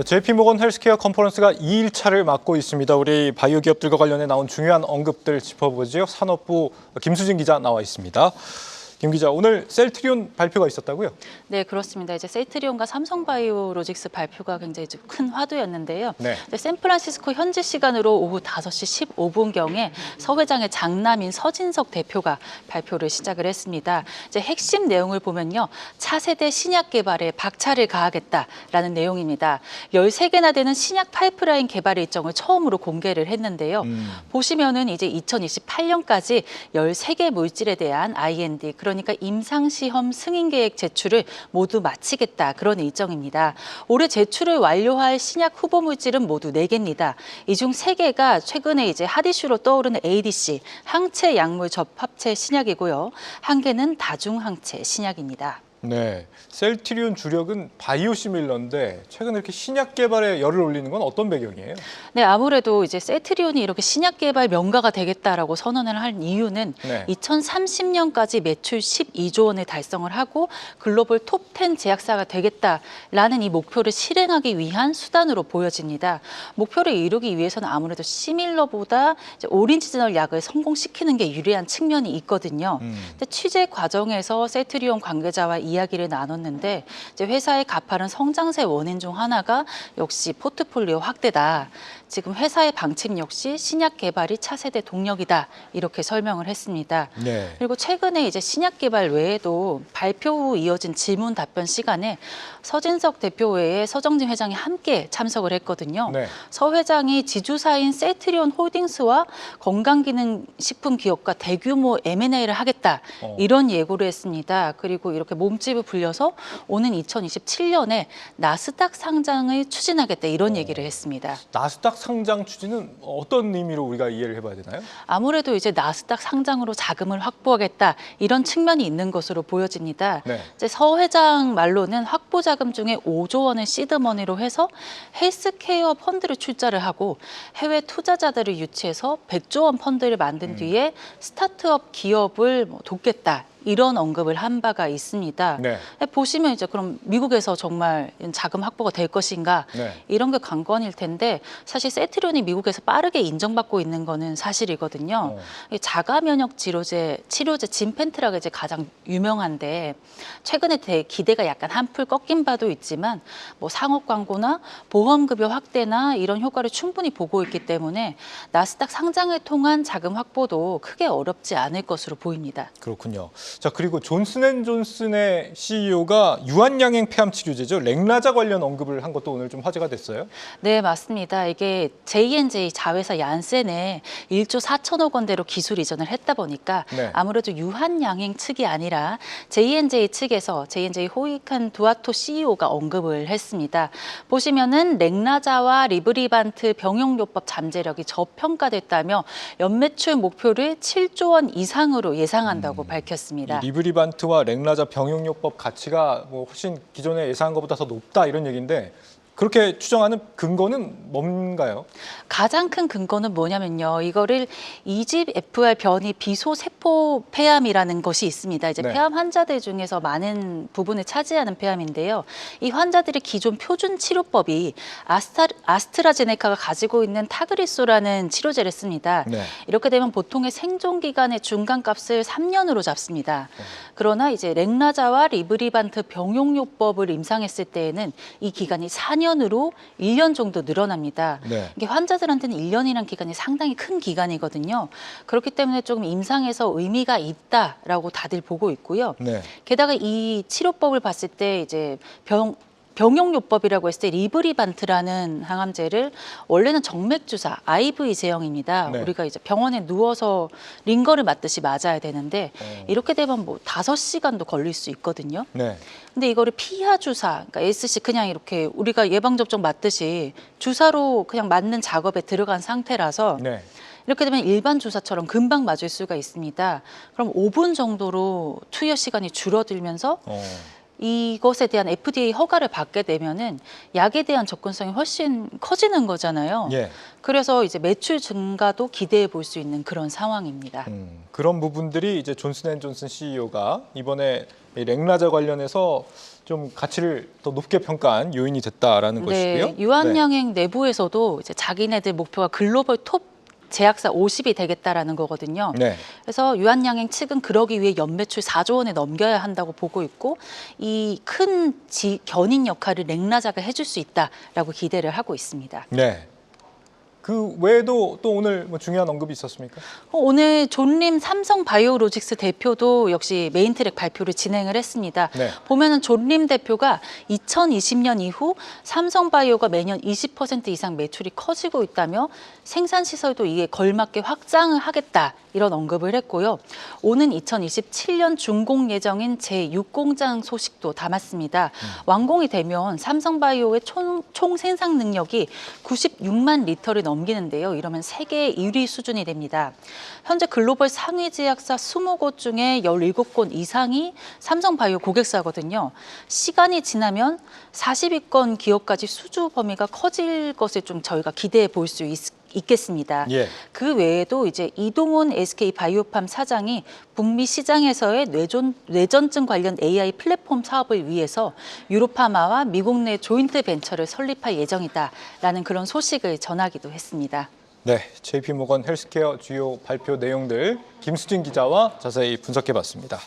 JP모건 헬스케어 컨퍼런스가 2일차를 맞고 있습니다. 우리 바이오 기업들과 관련해 나온 중요한 언급들 짚어보죠. 산업부 김수진 기자 나와 있습니다. 김 기자, 오늘 셀트리온 발표가 있었다고요? 네, 그렇습니다. 이제 셀트리온과 삼성바이오로직스 발표가 굉장히 큰 화두였는데요. 네. 샌프란시스코 현지 시간으로 오후 5시 15분경에 서 회장의 장남인 서진석 대표가 발표를 시작을 했습니다. 이제 핵심 내용을 보면요, 차세대 신약 개발에 박차를 가하겠다라는 내용입니다. 13개나 되는 신약 파이프라인 개발 일정을 처음으로 공개를 했는데요. 보시면은 이제 2028년까지 13개 물질에 대한 IND, 그러니까 임상시험 승인 계획 제출을 모두 마치겠다, 그런 일정입니다. 올해 제출을 완료할 신약 후보 물질은 모두 4개입니다. 이 중 3개가 최근에 이제 핫 이슈로 떠오르는 ADC, 항체 약물 접합체 신약이고요. 1개는 다중항체 신약입니다. 네, 셀트리온 주력은 바이오시밀러인데 최근 이렇게 신약 개발에 열을 올리는 건 어떤 배경이에요? 네, 아무래도 이제 셀트리온이 이렇게 신약 개발 명가가 되겠다라고 선언을 한 이유는 2030년까지 매출 12조 원을 달성을 하고 글로벌 톱10 제약사가 되겠다라는 이 목표를 실행하기 위한 수단으로 보여집니다. 목표를 이루기 위해서는 아무래도 시밀러보다 이제 오리지널 약을 성공시키는 게 유리한 측면이 있거든요. 근데 취재 과정에서 셀트리온 관계자와 이야기를 나눴는데 이제 회사의 가파른 성장세 원인 중 하나가 역시 포트폴리오 확대다. 지금 회사의 방침 역시 신약 개발이 차세대 동력이다, 이렇게 설명을 했습니다. 네. 그리고 최근에 이제 신약 개발 외에도 발표 후 이어진 질문 답변 시간에 서진석 대표 외에 서정진 회장이 함께 참석을 했거든요. 네. 서 회장이 지주사인 셀트리온 홀딩스와 건강기능식품 기업과 대규모 M&A를 하겠다, 이런 예고를 했습니다. 그리고 이렇게 몸집을 불려서 오는 2027년에 나스닥 상장을 추진하겠다, 이런 얘기를 했습니다. 나스닥 상장 추진은 어떤 의미로 우리가 이해를 해봐야 되나요? 아무래도 이제 나스닥 상장으로 자금을 확보하겠다, 이런 측면이 있는 것으로 보여집니다. 네. 이제 서 회장 말로는 확보 자금 중에 5조 원을 시드머니로 해서 헬스케어 펀드를 출자를 하고 해외 투자자들을 유치해서 100조 원 펀드를 만든 뒤에 스타트업 기업을 돕겠다, 이런 언급을 한 바가 있습니다. 네. 보시면 이제 그럼 미국에서 정말 자금 확보가 될 것인가, 이런 게 관건일 텐데, 사실 셀트리온이 미국에서 빠르게 인정받고 있는 거는 사실이거든요. 자가 면역 치료제 진펜트라가 이제 가장 유명한데 최근에 기대가 약간 한풀 꺾인 바도 있지만 뭐 상업 광고나 보험급여 확대나 이런 효과를 충분히 보고 있기 때문에 나스닥 상장을 통한 자금 확보도 크게 어렵지 않을 것으로 보입니다. 그렇군요. 자, 그리고 존슨앤존슨의 CEO가 유한양행 폐암 치료제죠, 렉나자 관련 언급을 한 것도 오늘 좀 화제가 됐어요. 네, 맞습니다. 이게 J&J 자회사 얀센에 1조 4천억 원대로 기술 이전을 했다 보니까 아무래도 유한양행 측이 아니라 J&J 측에서 J&J 호이칸 두아토 CEO가 언급을 했습니다. 보시면은 렉나자와 리브리반트 병용요법 잠재력이 저평가됐다며 연매출 목표를 7조 원 이상으로 예상한다고 밝혔습니다. 리브리반트와 렉나자 병용요법 가치가 뭐 훨씬 기존에 예상한 것보다 더 높다, 이런 얘기인데 그렇게 추정하는 근거는 뭔가요? 가장 큰 근거는 뭐냐면요, 이거를 EGFR 변이 비소세포 폐암이라는 것이 있습니다. 이제 폐암 환자들 중에서 많은 부분을 차지하는 폐암인데요. 이 환자들의 기존 표준 치료법이 아스트라제네카가 가지고 있는 타그리소라는 치료제를 씁니다. 이렇게 되면 보통의 생존 기간의 중간값을 3년으로 잡습니다. 그러나 이제 렉나자와 리브리반트 병용요법을 임상했을 때에는 이 기간이 4년으로 1년 정도 늘어납니다. 이게 환자들한테는 1년이라는 기간이 상당히 큰 기간이거든요. 그렇기 때문에 조금 임상에서 의미가 있다라고 다들 보고 있고요. 게다가 이 치료법을 봤을 때 이제 병용요법이라고 했을 때 리브리반트라는 항암제를 원래는 정맥주사 IV 제형입니다. 우리가 이제 병원에 누워서 링거를 맞듯이 맞아야 되는데 이렇게 되면 뭐 5시간도 걸릴 수 있거든요. 근데 이거를 피하 주사, 그러니까 SC 그냥 이렇게 우리가 예방접종 맞듯이 주사로 그냥 맞는 작업에 들어간 상태라서 이렇게 되면 일반 주사처럼 금방 맞을 수가 있습니다. 그럼 5분 정도로 투여 시간이 줄어들면서 이것에 대한 FDA 허가를 받게 되면은 약에 대한 접근성이 훨씬 커지는 거잖아요. 그래서 이제 매출 증가도 기대해 볼 수 있는 그런 상황입니다. 그런 부분들이 이제 존슨앤존슨 CEO가 이번에 렉나자 관련해서 좀 가치를 더 높게 평가한 요인이 됐다라는 것이고요. 네, 유한양행 내부에서도 이제 자기네들 목표가 글로벌 톱 제약사 50이 되겠다라는 거거든요. 네. 그래서 유한양행 측은 그러기 위해 연매출 4조 원에 넘겨야 한다고 보고 있고 이 큰 견인 역할을 렉나자가 해줄 수 있다라고 기대를 하고 있습니다. 네. 그 외에도 또 오늘 뭐 중요한 언급이 있었습니까? 오늘 존림 삼성바이오로직스 대표도 역시 메인트랙 발표를 진행을 했습니다. 네. 보면은 존림 대표가 2020년 이후 삼성바이오가 매년 20% 이상 매출이 커지고 있다며 생산 시설도 이에 걸맞게 확장을 하겠다 이런 언급을 했고요. 오는 2027년 준공 예정인 제6공장 소식도 담았습니다. 완공이 되면 삼성바이오의 총 생산 능력이 96만 리터를 넘기는데요. 이러면 세계 1위 수준이 됩니다. 현재 글로벌 상위 제약사 20곳 중에 17곳 이상이 삼성바이오 고객사거든요. 시간이 지나면 40위권 기업까지 수주 범위가 커질 것을 좀 저희가 기대해 볼 수 있겠습니다. 예. 그 외에도 이제 이동훈 SK 바이오팜 사장이 북미 시장에서의 뇌전증 관련 AI 플랫폼 사업을 위해서 유로파마와 미국 내 조인트 벤처를 설립할 예정이다라는 그런 소식을 전하기도 했습니다. 네, JP모건 헬스케어 주요 발표 내용들 김수진 기자와 자세히 분석해봤습니다.